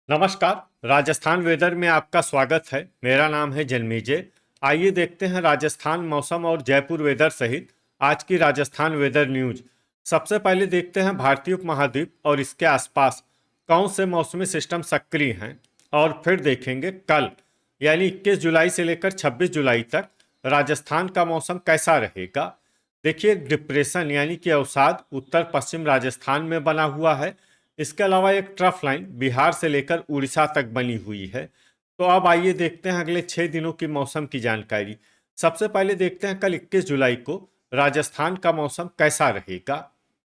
नमस्कार। राजस्थान वेदर में आपका स्वागत है। मेरा नाम है जन्मेजय। आइए देखते हैं राजस्थान मौसम और जयपुर वेदर सहित आज की राजस्थान वेदर न्यूज। सबसे पहले देखते हैं भारतीय उपमहाद्वीप और इसके आसपास कौन से मौसमी सिस्टम सक्रिय हैं, और फिर देखेंगे कल यानी 21 जुलाई से लेकर 26 जुलाई तक राजस्थान का मौसम कैसा रहेगा। देखिए, डिप्रेशन यानी कि अवसाद उत्तर पश्चिम राजस्थान में बना हुआ है। इसके अलावा एक ट्रफ लाइन बिहार से लेकर उड़ीसा तक बनी हुई है। तो अब आइए देखते हैं अगले 6 दिनों की मौसम की जानकारी। सबसे पहले देखते हैं कल 21 जुलाई को राजस्थान का मौसम कैसा रहेगा।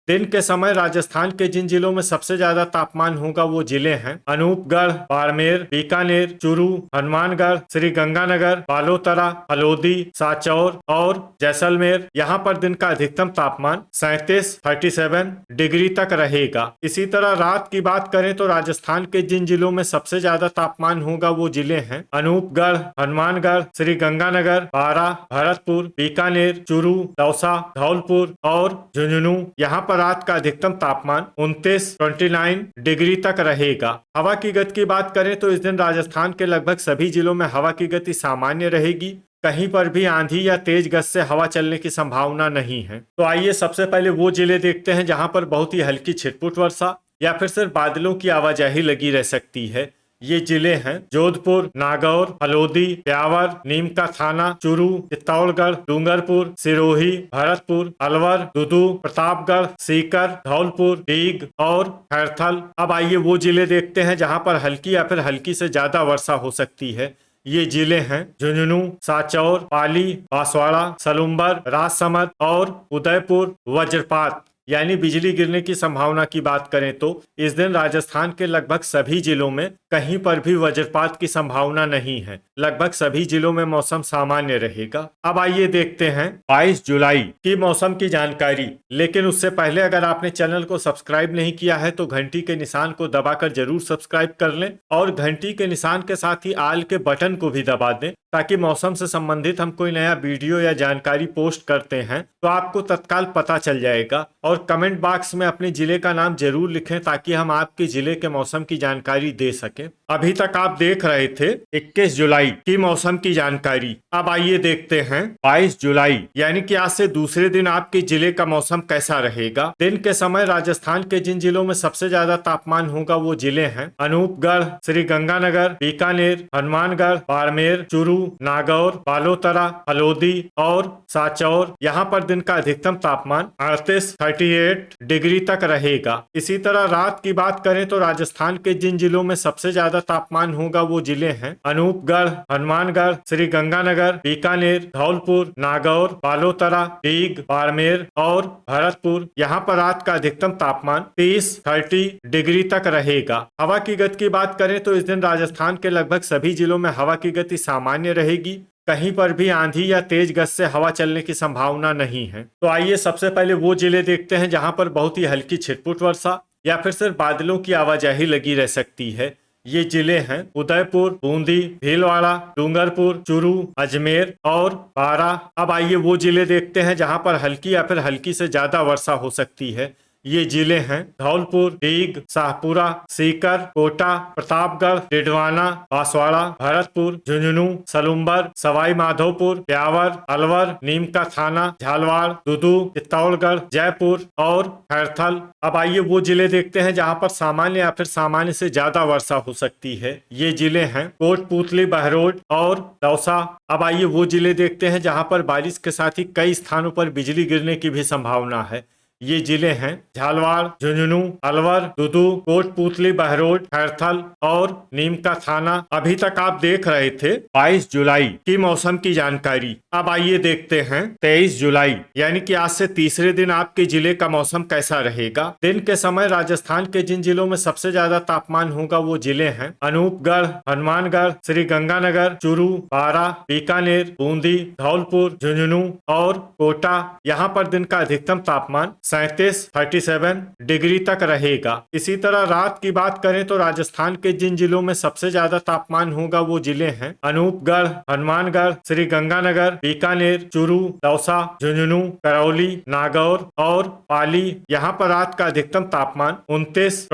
दिन के समय राजस्थान के जिन जिलों में सबसे ज्यादा तापमान होगा वो जिले हैं अनूपगढ़, बाड़मेर, बीकानेर, चूरू, हनुमानगढ़, श्री गंगानगर, बालोतरा, हलोदी, सांचौर और जैसलमेर। यहाँ पर दिन का अधिकतम तापमान 37 डिग्री तक रहेगा। इसी तरह रात की बात करें तो राजस्थान के जिन जिलों में सबसे ज्यादा तापमान होगा वो जिले हैं अनूपगढ़, हनुमानगढ़, श्री गंगानगर, बारा, भरतपुर, बीकानेर, चूरू, दौसा, धौलपुर और झुंझुनू। यहाँ पर रात का अधिकतम तापमान 29 डिग्री तक रहेगा। हवा की गति की बात करें तो इस दिन राजस्थान के लगभग सभी जिलों में हवा की गति सामान्य रहेगी। कहीं पर भी आंधी या तेज गति से हवा चलने की संभावना नहीं है। तो आइए सबसे पहले वो जिले देखते हैं जहां पर बहुत ही हल्की छिटपुट वर्षा या फिर सिर्फ बादलों की आवाजाही लगी रह सकती है। ये जिले हैं जोधपुर, नागौर, हलोदी, ब्यावर, नीम का थाना, चूरू, चित्तौड़गढ़, डूंगरपुर, सिरोही, भरतपुर, अलवर, दुदू, प्रतापगढ़, सीकर, धौलपुर, डीग और खैरथल। अब आइए वो जिले देखते हैं जहां पर हल्की या फिर हल्की से ज्यादा वर्षा हो सकती है। ये जिले हैं झुंझुनू, सांचौर, पाली, बांसवाड़ा, सलुम्बर, राजसमंद और उदयपुर। वज्रपात यानी बिजली गिरने की संभावना की बात करें तो इस दिन राजस्थान के लगभग सभी जिलों में कहीं पर भी वज्रपात की संभावना नहीं है। लगभग सभी जिलों में मौसम सामान्य रहेगा। अब आइए देखते हैं 22 जुलाई की मौसम की जानकारी। लेकिन उससे पहले अगर आपने चैनल को सब्सक्राइब नहीं किया है तो घंटी के निशान को दबाकर जरूर सब्सक्राइब कर लें और घंटी के निशान के साथ ही आल के बटन को भी दबा दें, ताकि मौसम से संबंधित हम कोई नया वीडियो या जानकारी पोस्ट करते हैं तो आपको तत्काल पता चल जाएगा। और कमेंट बॉक्स में अपने जिले का नाम जरूर लिखें ताकि हम आपके जिले के मौसम की जानकारी दे सकें। अभी तक आप देख रहे थे 21 जुलाई की मौसम की जानकारी। अब आइए देखते हैं 22 जुलाई यानी कि आज से दूसरे दिन आपके जिले का मौसम कैसा रहेगा। दिन के समय राजस्थान के जिन जिलों में सबसे ज्यादा तापमान होगा वो जिले हैं अनूपगढ़, श्री गंगानगर, बीकानेर, हनुमानगढ़, बाड़मेर, चूरू, नागौर, बालोतरा, हलोदी और सांचौर। यहाँ पर दिन का अधिकतम तापमान 38 डिग्री तक रहेगा। इसी तरह रात की बात करें तो राजस्थान के जिन जिलों में सबसे ज्यादा तापमान होगा वो जिले हैं अनूपगढ़, हनुमानगढ़, श्री गंगानगर, बीकानेर, धौलपुर, नागौर, बालोतरा, डीग, बाड़मेर और भरतपुर। यहाँ पर रात का अधिकतम तापमान 30 डिग्री तक रहेगा। हवा की गति की बात करें तो इस दिन राजस्थान के लगभग सभी जिलों में हवा की गति सामान्य रहेगी। कहीं पर भी आंधी या तेज गति से हवा चलने की संभावना नहीं है। तो आइए सबसे पहले वो जिले देखते हैं जहां पर बहुत ही हल्की छिटपुट वर्षा या फिर सिर्फ बादलों की आवाजाही लगी रह सकती है। ये जिले हैं उदयपुर, बूंदी, भीलवाड़ा, डूंगरपुर, चूरू, अजमेर और बारा। अब आइए वो जिले देखते हैं जहां पर हल्की या फिर हल्की से ज्यादा वर्षा हो सकती है। ये जिले हैं धौलपुर, डीग, शाहपुरा, सीकर, कोटा, प्रतापगढ़, डिडवाना, बांसवाड़ा, भरतपुर, झुंझुनू, सलुम्बर, सवाई माधोपुर, ब्यावर, अलवर, नीम का थाना, झालवाड़, दुदू, चित्तौड़गढ़, जयपुर और खैरथल। अब आइए वो जिले देखते हैं जहां पर सामान्य या फिर सामान्य से ज्यादा वर्षा हो सकती है। ये जिले हैं कोटपुतली, बहरोड और दौसा। अब आइए वो जिले देखते हैं जहां पर बारिश के साथ ही कई स्थानों पर बिजली गिरने की भी संभावना है। ये जिले हैं झालवाड़, झुंझुनू, अलवर, दुदू, कोटपुतली, बहरोड, खैरथल और नीम का थाना। अभी तक आप देख रहे थे 22 जुलाई की मौसम की जानकारी। अब आइए देखते हैं 23 जुलाई यानी कि आज से तीसरे दिन आपके जिले का मौसम कैसा रहेगा। दिन के समय राजस्थान के जिन जिलों में सबसे ज्यादा तापमान होगा वो जिले हैं अनूपगढ़, हनुमानगढ़, श्री गंगानगर, चूरू, बारा, बीकानेर, बूंदी, धौलपुर, झुंझुनू और कोटा। यहाँ पर दिन का अधिकतम तापमान 37 डिग्री तक रहेगा। इसी तरह रात की बात करें तो राजस्थान के जिन जिलों में सबसे ज्यादा तापमान होगा वो जिले हैं अनूपगढ़, हनुमानगढ़, श्री गंगानगर, बीकानेर, चूरू, दौसा, झुंझुनू, करौली, नागौर और पाली। यहाँ पर रात का अधिकतम तापमान 29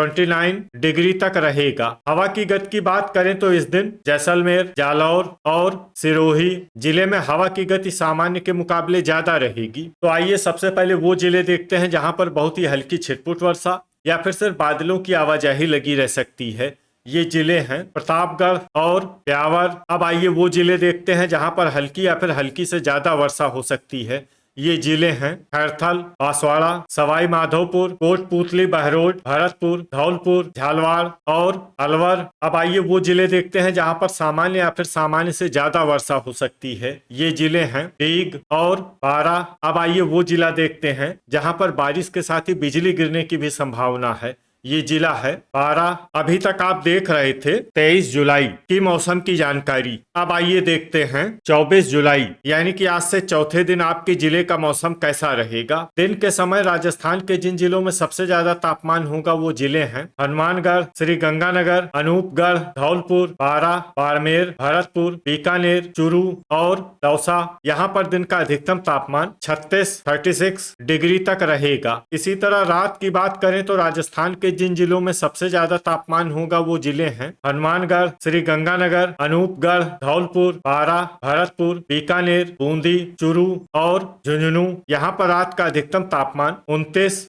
डिग्री तक रहेगा। हवा की गति की बात करें तो इस दिन जैसलमेर, जालौर और सिरोही जिले में हवा की गति सामान्य के मुकाबले ज्यादा रहेगी। तो आइए सबसे पहले वो जिले देखते हैं जहां पर बहुत ही हल्की छिटपुट वर्षा या फिर सिर्फ बादलों की आवाजाही लगी रह सकती है। ये जिले हैं प्रतापगढ़ और ब्यावर। अब आइए वो जिले देखते हैं जहां पर हल्की या फिर हल्की से ज्यादा वर्षा हो सकती है। ये जिले हैं खैरथल, बांसवाड़ा, सवाई माधोपुर, कोटपूतली, बहरोड, भरतपुर, धौलपुर, झालवाड़ और अलवर। अब आइए वो जिले देखते हैं जहां पर सामान्य या फिर सामान्य से ज्यादा वर्षा हो सकती है। ये जिले हैं डीग और बारा। अब आइए वो जिला देखते हैं जहां पर बारिश के साथ ही बिजली गिरने की भी संभावना है। ये जिला है बारा। अभी तक आप देख रहे थे 23 जुलाई की मौसम की जानकारी। अब आइए देखते हैं 24 जुलाई यानी कि आज से चौथे दिन आपके जिले का मौसम कैसा रहेगा। दिन के समय राजस्थान के जिन जिलों में सबसे ज्यादा तापमान होगा वो जिले हैं हनुमानगढ़, श्री गंगानगर, अनूपगढ़, धौलपुर, बारा, बाड़मेर, भरतपुर, बीकानेर, चूरू और दौसा। यहाँ पर दिन का अधिकतम तापमान 36 डिग्री तक रहेगा। इसी तरह रात की बात करें तो राजस्थान के जिन जिलों में सबसे ज्यादा तापमान होगा वो जिले हैं हनुमानगढ़, श्री गंगानगर, अनूपगढ़, धौलपुर, बारा, भरतपुर, बीकानेर, बूंदी, चूरू और झुंझुनू। यहाँ पर रात का अधिकतम तापमान 29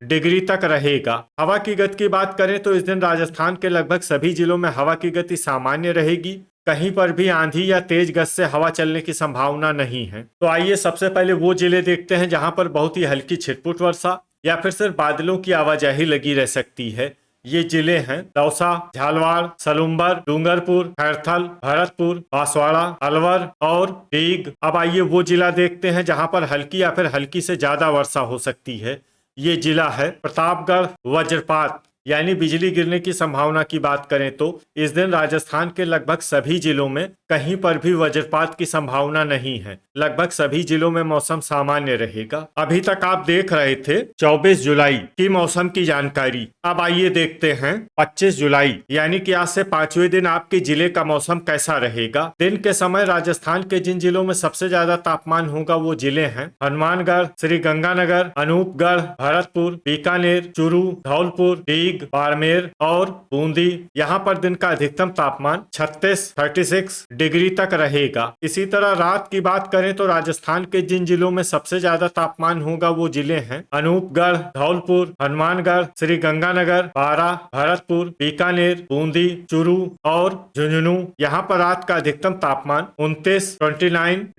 डिग्री तक रहेगा। हवा की गति की बात करें तो इस दिन राजस्थान के लगभग सभी जिलों में हवा की गति सामान्य रहेगी। कहीं पर भी आंधी या तेज गति से हवा चलने की संभावना नहीं है। तो आइए सबसे पहले वो जिले देखते हैं जहां पर बहुत ही हल्की छिटपुट वर्षा या फिर सिर्फ बादलों की आवाजाही लगी रह सकती है। ये जिले हैं दौसा, झालवाड़, सलुम्बर, डूंगरपुर, खैरथल, भरतपुर, बांसवाड़ा, अलवर और डीग। अब आइए वो जिला देखते हैं जहां पर हल्की या फिर हल्की से ज्यादा वर्षा हो सकती है। ये जिला है प्रतापगढ़। वज्रपात यानी बिजली गिरने की संभावना की बात करें तो इस दिन राजस्थान के लगभग सभी जिलों में कहीं पर भी वज्रपात की संभावना नहीं है। लगभग सभी जिलों में मौसम सामान्य रहेगा। अभी तक आप देख रहे थे 24 जुलाई की मौसम की जानकारी। अब आइए देखते हैं 25 जुलाई यानी कि आज से 5वें दिन आपके जिले का मौसम कैसा रहेगा। दिन के समय राजस्थान के जिन जिलों में सबसे ज्यादा तापमान होगा वो जिले हैं हनुमानगढ़, श्री गंगानगर, अनूपगढ़, भरतपुर, बीकानेर, चूरू, धौलपुर, डीग, बाड़मेर और बूंदी। यहाँ पर दिन का अधिकतम तापमान 36 डिग्री तक रहेगा। इसी तरह रात की बात करें तो राजस्थान के जिन जिलों में सबसे ज्यादा तापमान होगा वो जिले हैं अनूपगढ़, धौलपुर, हनुमानगढ़, श्री गंगानगर, बारा, भरतपुर, बीकानेर, बूंदी, चूरू और झुंझुनू। यहाँ पर रात का अधिकतम तापमान 29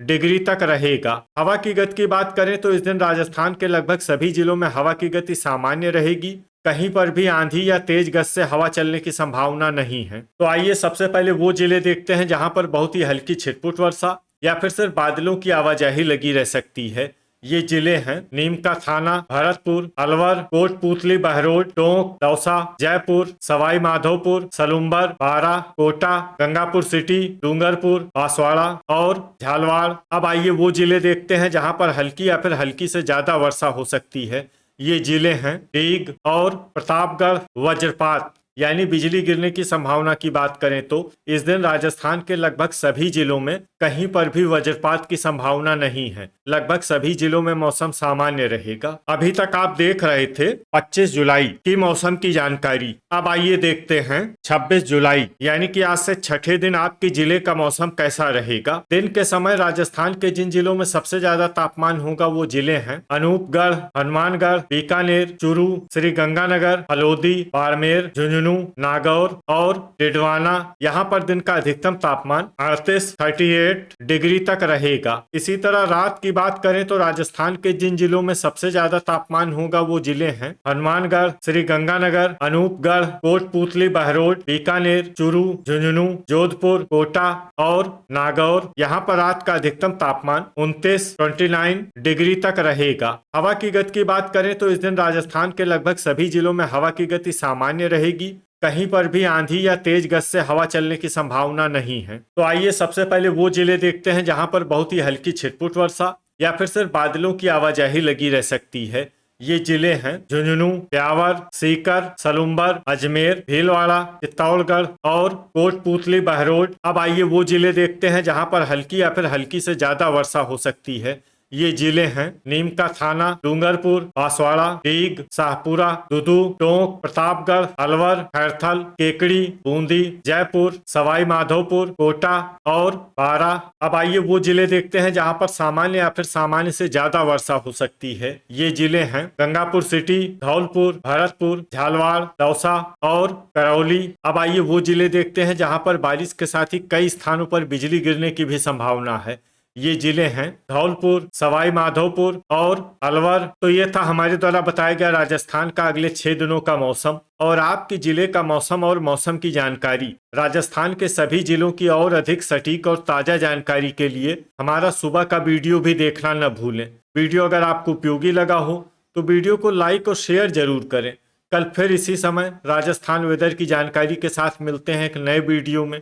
डिग्री तक रहेगा। हवा की गति की बात करें तो इस दिन राजस्थान के लगभग सभी जिलों में हवा की गति सामान्य रहेगी। कहीं पर भी आंधी या तेज गति से हवा चलने की संभावना नहीं है। तो आइए सबसे पहले वो जिले देखते हैं जहां पर बहुत ही हल्की छिटपुट वर्षा या फिर सिर्फ बादलों की आवाजाही लगी रह सकती है। ये जिले हैं नीमका थाना, भरतपुर, अलवर, कोटपूतली, बहरोड, टोंक, दौसा, जयपुर, सवाई माधोपुर, सलुम्बर, बारा, कोटा, गंगापुर सिटी, डूंगरपुर, बांसवाड़ा और झालवाड़। अब आइए वो जिले देखते हैं जहां पर हल्की या फिर हल्की से ज्यादा वर्षा हो सकती है। ये जिले हैं डीग और प्रतापगढ़। वज्रपात यानी बिजली गिरने की संभावना की बात करें तो इस दिन राजस्थान के लगभग सभी जिलों में कहीं पर भी वज्रपात की संभावना नहीं है। लगभग सभी जिलों में मौसम सामान्य रहेगा। अभी तक आप देख रहे थे 25 जुलाई की मौसम की जानकारी। अब आइए देखते हैं 26 जुलाई यानी कि आज से छठे दिन आपके जिले का मौसम कैसा रहेगा। दिन के समय राजस्थान के जिन जिलों में सबसे ज्यादा तापमान होगा वो जिले हैं अनूपगढ़, हनुमानगढ़, बीकानेर, चूरू, श्री गंगानगर, हलोदी, बाड़मेर, झुंझुनू, नागौर और डिडवाना। यहाँ पर दिन का अधिकतम तापमान 38 डिग्री तक रहेगा। इसी तरह रात की बात करें तो राजस्थान के जिन जिलों में सबसे ज्यादा तापमान होगा वो जिले हैं हनुमानगढ़, श्री गंगानगर, अनूपगढ़, कोटपूतली, बहरोड, बीकानेर, चूरू, झुंझुनू, जोधपुर, कोटा और नागौर। यहाँ पर रात का अधिकतम तापमान 29 डिग्री तक रहेगा। हवा की गति की बात करें तो इस दिन राजस्थान के लगभग सभी जिलों में हवा की गति सामान्य रहेगी। कहीं पर भी आंधी या तेज गति से हवा चलने की संभावना नहीं है। तो आइए सबसे पहले वो जिले देखते हैं जहां पर बहुत ही हल्की छिटपुट वर्षा या फिर सिर्फ बादलों की आवाजाही लगी रह सकती है। ये जिले हैं झुंझुनू, ब्यावर, सीकर, सलुम्बर, अजमेर, भीलवाड़ा, चित्तौड़गढ़ और कोटपूतली, बहरोड। अब आइए वो जिले देखते हैं जहां पर हल्की या फिर हल्की से ज्यादा वर्षा हो सकती है। ये जिले हैं नीमका थाना, डूंगरपुर, बांसवाड़ा, डीग, शाहपुरा, दुदू, टोंक, प्रतापगढ़, अलवर, खैरथल, केकड़ी, बूंदी, जयपुर, सवाई माधोपुर, कोटा और बारां। अब आइए वो जिले देखते हैं जहां पर सामान्य या फिर सामान्य से ज्यादा वर्षा हो सकती है। ये जिले हैं गंगापुर सिटी, धौलपुर, भरतपुर, झालवाड़, दौसा और करौली। अब आइए वो जिले देखते हैं जहां पर बारिश के साथ ही कई स्थानों पर बिजली गिरने की भी संभावना है। ये जिले हैं धौलपुर, सवाई माधोपुर और अलवर। तो ये था हमारे द्वारा बताया गया राजस्थान का अगले 6 दिनों का मौसम और आपके जिले का मौसम और मौसम की जानकारी, राजस्थान के सभी जिलों की और अधिक सटीक और ताजा जानकारी के लिए हमारा सुबह का वीडियो भी देखना न भूलें। वीडियो अगर आपको उपयोगी लगा हो तो वीडियो को लाइक और शेयर जरूर करें। कल फिर इसी समय राजस्थान वेदर की जानकारी के साथ मिलते हैं एक नए वीडियो में।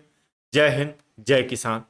जय हिंद, जय किसान।